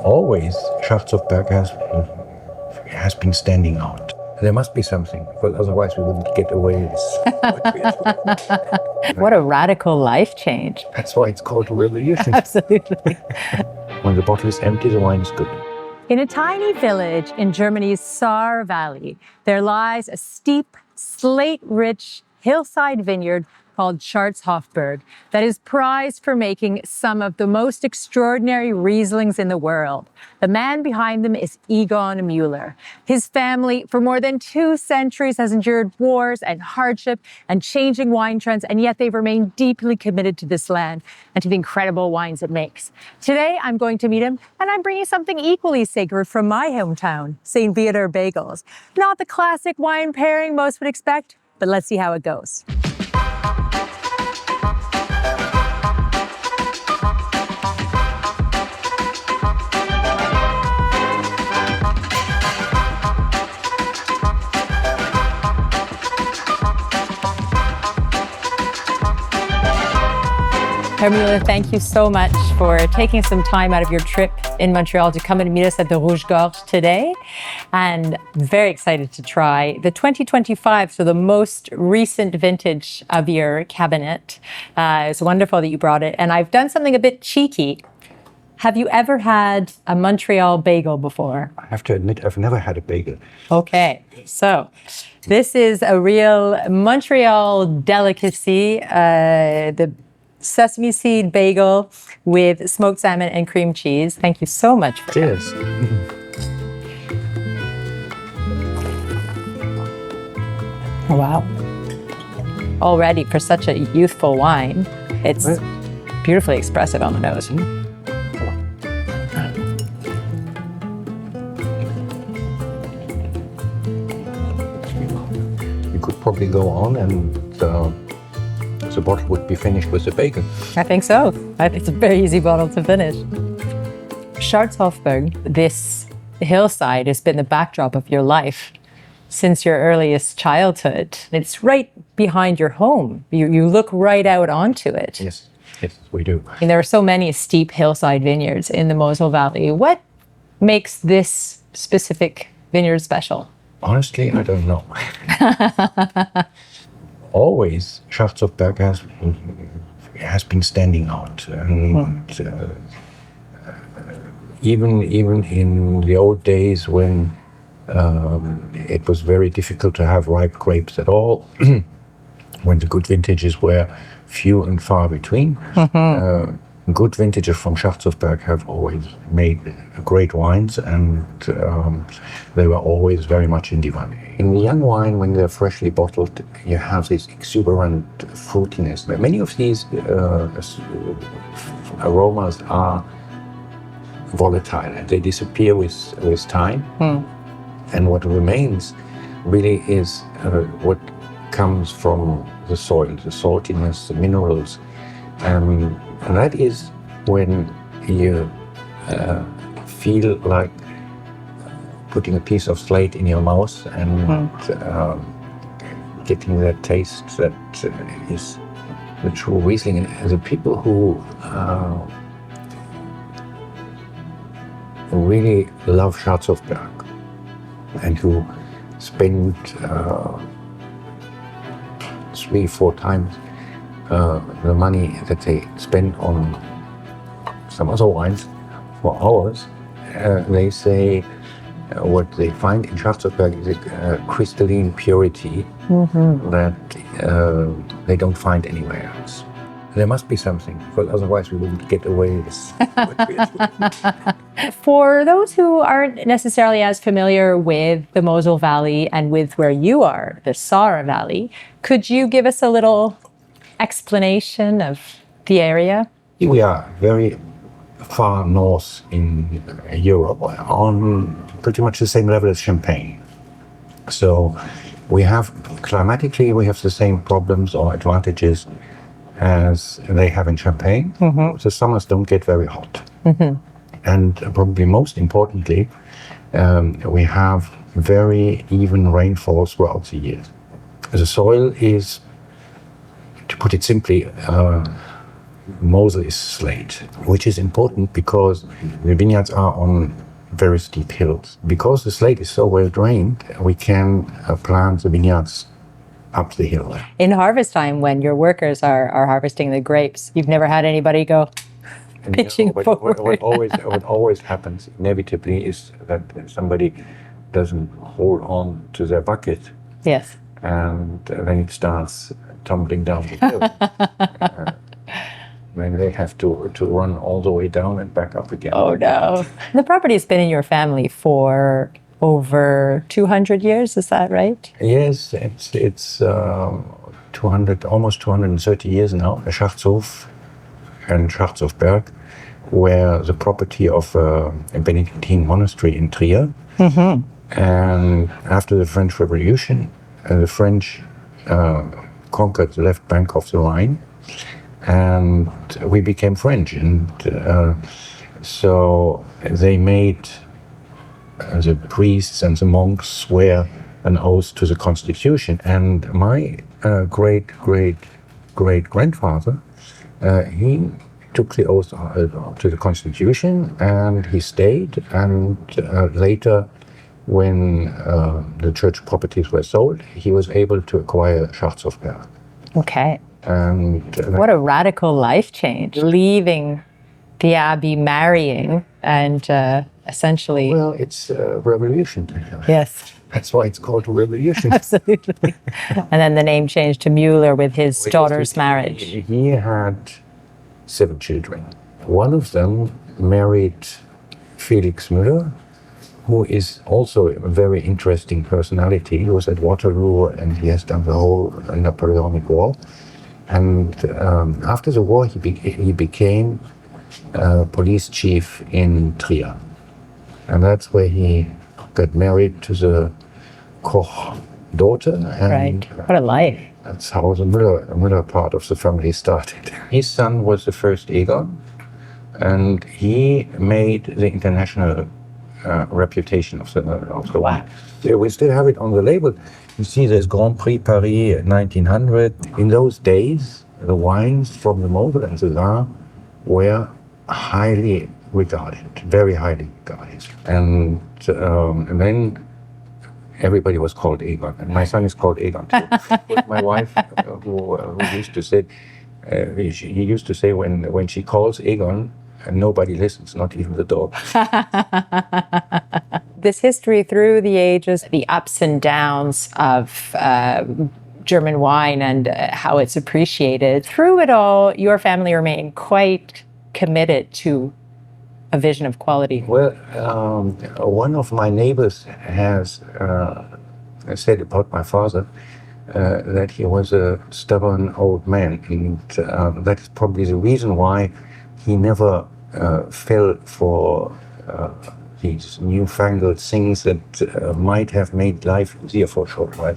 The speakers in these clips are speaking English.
always Scharzhofberg has been standing out. There must be something, because otherwise we wouldn't get away with this. What a radical life change. That's why it's called a revolution. Absolutely. When the bottle is empty, the wine is good. In a tiny village in Germany's Saar Valley, there lies a steep, slate-rich hillside vineyard called Scharzhofberg that is prized for making some of the most extraordinary Rieslings in the world. The man behind them is Egon Müller. His family, for more than 2 centuries, has endured wars and hardship and changing wine trends, and yet they've remained deeply committed to this land and to the incredible wines it makes. Today, I'm going to meet him, and I'm bringing something equally sacred from my hometown, St. Viator bagels. Not the classic wine pairing most would expect, but let's see how it goes. Herr Müller, thank you so much for taking some time out of your trip in Montreal to come and meet us at the Rouge Gorge today. And very excited to try the 2025, so the most recent vintage of your cabinet. It's wonderful that you brought it. And I've done something a bit cheeky. Have you ever had a Montreal bagel before? I have to admit, I've never had a bagel. Okay, so this is a real Montreal delicacy. The sesame seed bagel with smoked salmon and cream cheese. Thank you so much for Cheers. Oh, wow. Already, for such a youthful wine, it's beautifully expressive on the nose. You could probably go on and the bottle would be finished with the bagel. I think so. I think it's a very easy bottle to finish. Scharzhofberg, this hillside has been the backdrop of your life since your earliest childhood. It's right behind your home. You look right out onto it. Yes, we do. And there are so many steep hillside vineyards in the Moselle Valley. What makes this specific vineyard special? Honestly, I don't know. Always Scharzhofberg has been standing out, and even in the old days when it was very difficult to have ripe grapes at all, when the good vintages were few and far between, good vintages from Scharzhofberg have always made great wines, and they were always very much in demand. In the young wine, when they're freshly bottled, you have this exuberant fruitiness. Many of these aromas are volatile and they disappear with time. And what remains really is what comes from the soil, the saltiness, the minerals. And that is when you feel like putting a piece of slate in your mouth and getting that taste that is the true Riesling. And the people who really love Scharzhofberg and who spend 3-4 times the money that they spend on some other wines for ours, they say what they find in Scharzhofberg is a crystalline purity that they don't find anywhere else. There must be something, because otherwise we wouldn't get away with this. For those who aren't necessarily as familiar with the Moselle Valley and with where you are, the Saar Valley, could you give us a little explanation of the area? We are very far north in Europe, on pretty much the same level as Champagne. So we have, climatically, we have the same problems or advantages as they have in Champagne. The summers don't get very hot. And probably most importantly, we have very even rainfall throughout the year. The soil is, to put it simply, Mosel is slate, which is important because the vineyards are on very steep hills. Because the slate is so well drained, we can plant the vineyards up the hill. In harvest time, when your workers are harvesting the grapes, you've never had anybody go pitching forward. What always happens inevitably is that somebody doesn't hold on to their bucket. Yes. And then it starts tumbling down the hill. Then they have to run all the way down and back up again. Oh no. The property has been in your family for over 200 years, is that right? Yes, it's 200, almost 230 years now. Scharzhof and Scharzhofberg were the property of a Benedictine monastery in Trier. Mm-hmm. And after the French Revolution, the French conquered the left bank of the Rhine, and we became French. And so they made the priests and the monks swear an oath to the Constitution. And my great-great-great-grandfather, he took the oath to the Constitution, and he stayed. And later, when the church properties were sold, he was able to acquire Scharzhofberg. Okay. And what a radical life change. Leaving the abbey, marrying, and essentially... Well, it's a revolution. Yes. That's why it's called a revolution. Absolutely. And then the name changed to Müller with his daughter's marriage. He had 7 children. One of them married Felix Müller, who is also a very interesting personality. He was at Waterloo, and he has done the whole Napoleonic War. And after the war, he became police chief in Trier. And that's where he got married to the Koch daughter. And right. What a life. That's how the Müller part of the family started. His son was the first Egon, and he made the international reputation of the wine. We still have it on the label. You see there's Grand Prix Paris 1900. In those days, the wines from the Mosel and the Saar were highly regarded, very highly regarded. And then everybody was called Egon. And my son is called Egon too. With my wife, who used to say, he used to say when she calls Egon, nobody listens, not even the dog. This history through the ages, the ups and downs of German wine and how it's appreciated. Through it all, your family remained quite committed to a vision of quality. Well, one of my neighbors has said about my father that he was a stubborn old man, and that is probably the reason why he never fell for these newfangled things that might have made life easier for a short while.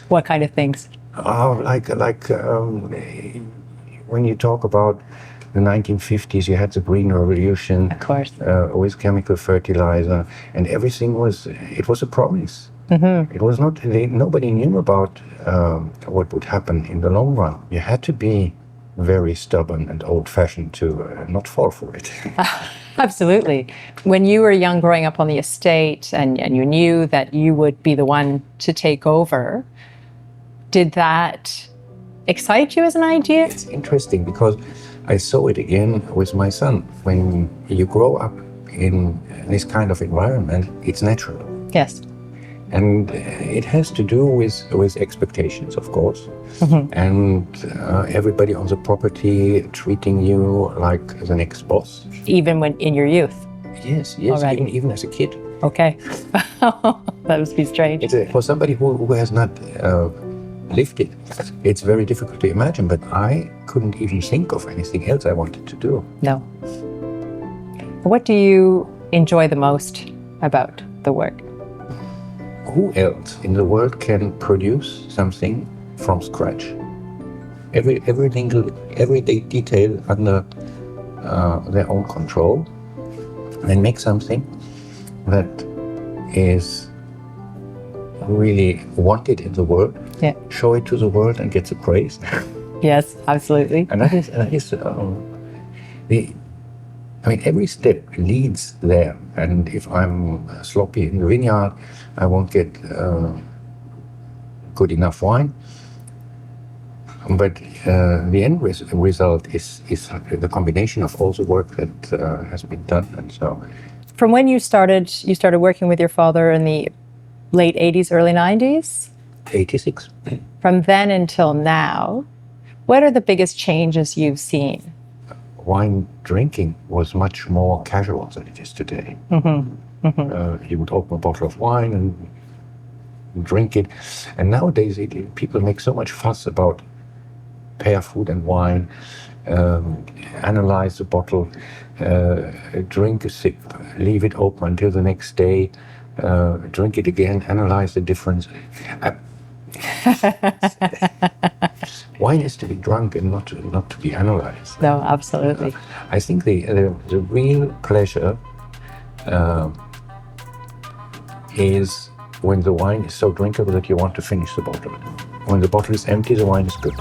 What kind of things? Like when you talk about the 1950s, you had the Green Revolution, of course, with chemical fertilizer, and everything was a promise. Mm-hmm. It was not. Nobody knew about what would happen in the long run. You had to be very stubborn and old-fashioned to not fall for it. Absolutely. When you were young, growing up on the estate, and you knew that you would be the one to take over, did that excite you as an idea? It's interesting because I saw it again with my son. When you grow up in this kind of environment, it's natural. Yes. And it has to do with expectations, of course. Mm-hmm. And everybody on the property treating you like the next boss. Even when in your youth? Yes, even as a kid. Okay. That must be strange. For somebody who has not lived it, it's very difficult to imagine, but I couldn't even think of anything else I wanted to do. No. What do you enjoy the most about the work? Who else in the world can produce something from scratch? Every detail under their own control, and make something that is really wanted in the world. Show it to the world and get the praise. Yes, absolutely. And that is Every step leads there. And if I'm sloppy in the vineyard, I won't get good enough wine. But the end result is the combination of all the work that has been done. And so, from when you started working with your father in the late 80s, early 90s? 86. From then until now, what are the biggest changes you've seen? Wine drinking was much more casual than it is today. You would open a bottle of wine and drink it. And nowadays, people make so much fuss about pair food and wine, analyze the bottle, drink a sip, leave it open until the next day, drink it again, analyze the difference. Wine is to be drunk and not to be analyzed. No, absolutely. I think the real pleasure is when the wine is so drinkable that you want to finish the bottle. When the bottle is empty, the wine is good.